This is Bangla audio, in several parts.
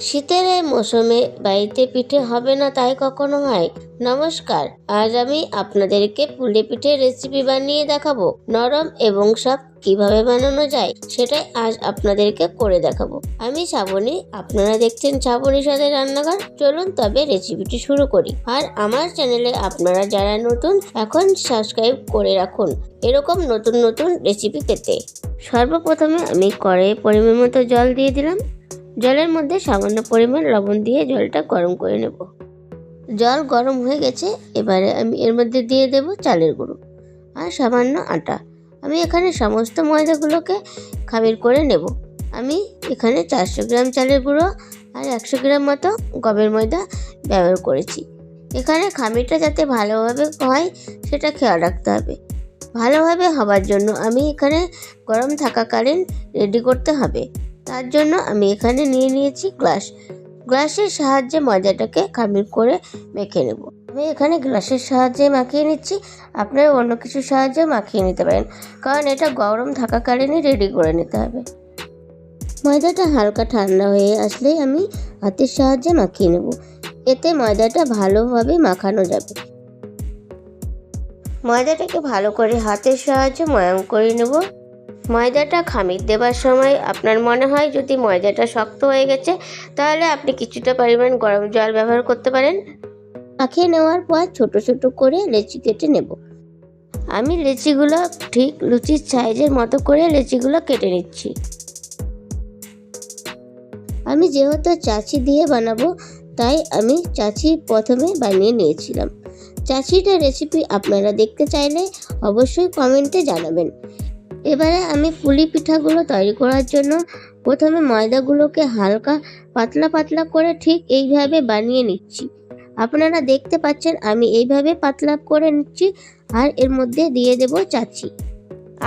শীতের এই মৌসুমে বাড়িতে পিঠে হবে না তাই কখনো হয়? নমস্কার, আজ আমি আপনাদেরকে পুলি পিঠের রেসিপি বানিয়ে দেখাবো। নরম এবং সফট কিভাবে বানানো যায় সেটাই আজ আপনাদেরকে করে দেখাবো। আমি শ্রাবণী, আপনারা দেখছেন শ্রাবণীর সাথে রান্নাঘর। চলুন তবে রেসিপিটি শুরু করি। আর আমার চ্যানেলে আপনারা যারা নতুন, এখন সাবস্ক্রাইব করে রাখুন এরকম নতুন নতুন রেসিপি পেতে। সর্বপ্রথমে আমি কড়াইয়ে পরিমাণ মতো জল দিয়ে দিলাম। জলের মধ্যে সামান্য পরিমাণ লবণ দিয়ে জলটা গরম করে নেব। জল গরম হয়ে গেছে, এবারে আমি এর মধ্যে দিয়ে দেব চালের গুঁড়ো আর সামান্য আটা। আমি এখানে সমস্ত ময়দাগুলোকে খামির করে নেব। আমি এখানে 400 গ্রাম চালের গুঁড়ো আর 100 গ্রাম মতো গমের ময়দা ব্যবহার করেছি। এখানে খামিরটা যাতে ভালোভাবে হয় সেটা খেয়াল রাখতে হবে। ভালোভাবে হবার জন্য আমি এখানে গরম থাকাকালীন রেডি করতে হবে। তার জন্য আমি এখানে নিয়ে নিয়েছি গ্লাসের সাহায্যে ময়দাটাকে খামির করে মেখে নেব। আমি এখানে গ্লাসের সাহায্যে মাখিয়ে নিচ্ছি, আপনারা অন্য কিছুর সাহায্যে মাখিয়ে নিতে পারেন, কারণ এটা গরম থাকাকালীনই রেডি করে নিতে হবে। ময়দাটা হালকা ঠান্ডা হয়ে আসলেই আমি হাতের সাহায্যে মাখিয়ে নেব, এতে ময়দাটা ভালোভাবে মাখানো যাবে। ময়দাটাকে ভালো করে হাতের সাহায্যে ময়াম করে নেব। ময়দাটা খামির দেবার সময় আপনার মনে হয় যদি ময়দাটা শক্ত হয়ে গেছে, তাহলে আপনি কিছুটা পরিমাণ গরম জল ব্যবহার করতে পারেন। মাখিয়ে নেওয়ার পর ছোট ছোট করে লেচি কেটে নেব। আমি লেচিগুলো ঠিক লুচির সাইজের মতো করে লেচিগুলো কেটে নিচ্ছি। আমি যেহেতু চাচি দিয়ে বানাবো, তাই আমি চাচি প্রথমে বানিয়ে নিয়েছিলাম। চাচিটার রেসিপি আপনারা দেখতে চাইলে অবশ্যই কমেন্টে জানাবেন। এবারে আমি পুলি পিঠাগুলো তৈরি করার জন্য প্রথমে ময়দাগুলোকে হালকা পাতলা পাতলা করে ঠিক এইভাবে বানিয়ে নিচ্ছি। আপনারা দেখতে পাচ্ছেন আমি এইভাবে পাতলা করে নিচ্ছি। আর এর মধ্যে দিয়ে দেব চাচি।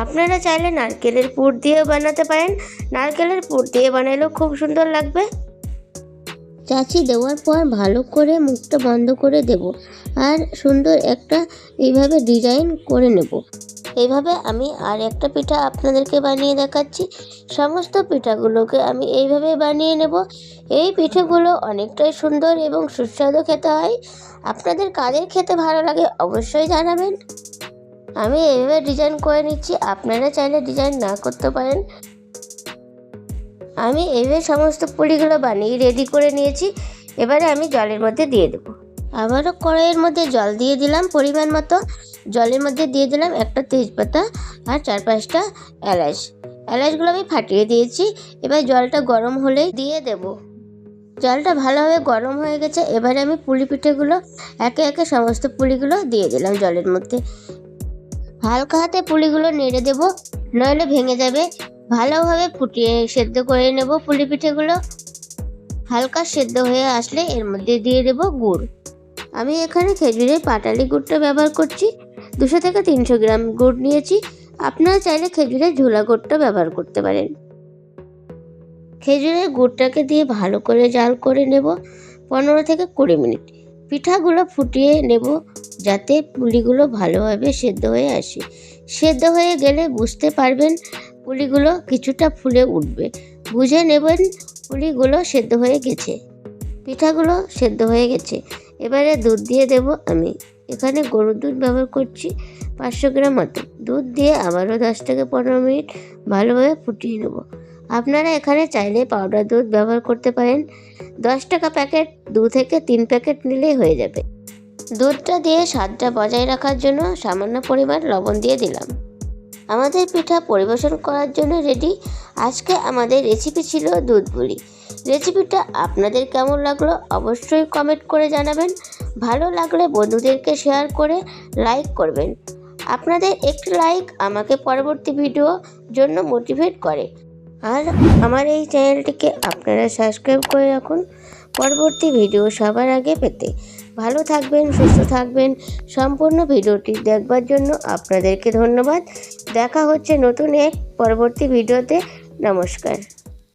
আপনারা চাইলে নারকেলের পুর দিয়েও বানাতে পারেন, নারকেলের পুর দিয়ে বানালেও খুব সুন্দর লাগবে। চাচি দেওয়ার পর ভালো করে মুখটা বন্ধ করে দেব আর সুন্দর একটা এইভাবে ডিজাইন করে নেব। এইভাবে আমি আর একটা পিঠা আপনাদেরকে বানিয়ে দেখাচ্ছি। সমস্ত পিঠাগুলোকে আমি এইভাবে বানিয়ে নেব। এই পিঠেগুলো অনেকটাই সুন্দর এবং সুস্বাদু খেতে হয়। আপনাদের কাদের খেতে ভালো লাগে অবশ্যই জানাবেন। আমি এইভাবে ডিজাইন করে নিচ্ছি, আপনারা চাইলে ডিজাইন না করতে পারেন। আমি এইভাবে সমস্ত পুলিগুলো বানিয়ে রেডি করে নিয়েছি। এবারে আমি জলের মধ্যে দিয়ে দেবো। আবারও কড়াইয়ের মধ্যে জল দিয়ে দিলাম পরিমাণ মতো। জলের মধ্যে দিয়ে দিলাম একটা তেজপাতা আর 4-5টা এলাচগুলো আমি ফাটিয়ে দিয়েছি। এবার জলটা গরম হলেই দিয়ে দেব। জলটা ভালোভাবে গরম হয়ে গেছে, এবারে আমি পুলি পিঠেগুলো একে একে সমস্ত পুলিগুলো দিয়ে দিলাম জলের মধ্যে। হালকা হাতে পুলিগুলো নেড়ে দেব, নইলে ভেঙে যাবে। ভালোভাবে ফুটিয়ে সেদ্ধ করে নেব পুলি পিঠেগুলো। হালকা সেদ্ধ হয়ে আসলে এর মধ্যে দিয়ে দেব গুড়। আমি এখানে খেজুরের পাটালি গুড়টা ব্যবহার করছি। 200 থেকে 300 গ্রাম গুড় নিয়েছি। আপনারা চাইলে খেজুরের ঝোলা গুড়টা ব্যবহার করতে পারেন। খেজুরের গুড়টাকে দিয়ে ভালো করে জাল করে নেব 15 থেকে 20 মিনিট। পিঠাগুলো ফুটিয়ে নেব যাতে পুলিগুলো ভালোভাবে সেদ্ধ হয়ে আসে। সেদ্ধ হয়ে গেলে বুঝতে পারবেন পুলিগুলো কিছুটা ফুলে উঠবে, বুঝে নেবেন পুলিগুলো সেদ্ধ হয়ে গেছে। পিঠাগুলো সেদ্ধ হয়ে গেছে। এবারে দুধ দিয়ে দেব। আমি এখানে গরুর দুধ ব্যবহার করছি 500 গ্রাম মতো। দুধ দিয়ে আবারও 10 থেকে 15 মিনিট ভালোভাবে ফুটিয়ে নেব। আপনারা এখানে চাইলে পাউডার দুধ ব্যবহার করতে পারেন। 10 টাকা প্যাকেট 2 থেকে 3 প্যাকেট নিলেই হয়ে যাবে। দুধটা দিয়ে স্বাদটা বজায় রাখার জন্য সামান্য পরিমাণ লবণ দিয়ে দিলাম। আমাদের পিঠা পরিবেশন করার জন্য রেডি। আজকে আমাদের রেসিপি ছিল দুধ পুলি। রেসিপিটা আপনাদের কেমন লাগলো অবশ্যই কমেন্ট করে জানাবেন। ভালো লাগলে বন্ধুদেরকে শেয়ার করে লাইক করবেন। আপনাদের একটি লাইক আমাকে পরবর্তী ভিডিও জন্য মোটিভেট করে। আর আমার এই চ্যানেলটিকে আপনারা সাবস্ক্রাইব করে রাখুন পরবর্তী ভিডিও সবার আগে পেতে। ভালো থাকবেন, সুস্থ থাকবেন। সম্পূর্ণ ভিডিওটি দেখবার জন্য আপনাদেরকে ধন্যবাদ। দেখা হচ্ছে নতুন এক পরবর্তী ভিডিওতে। নমস্কার।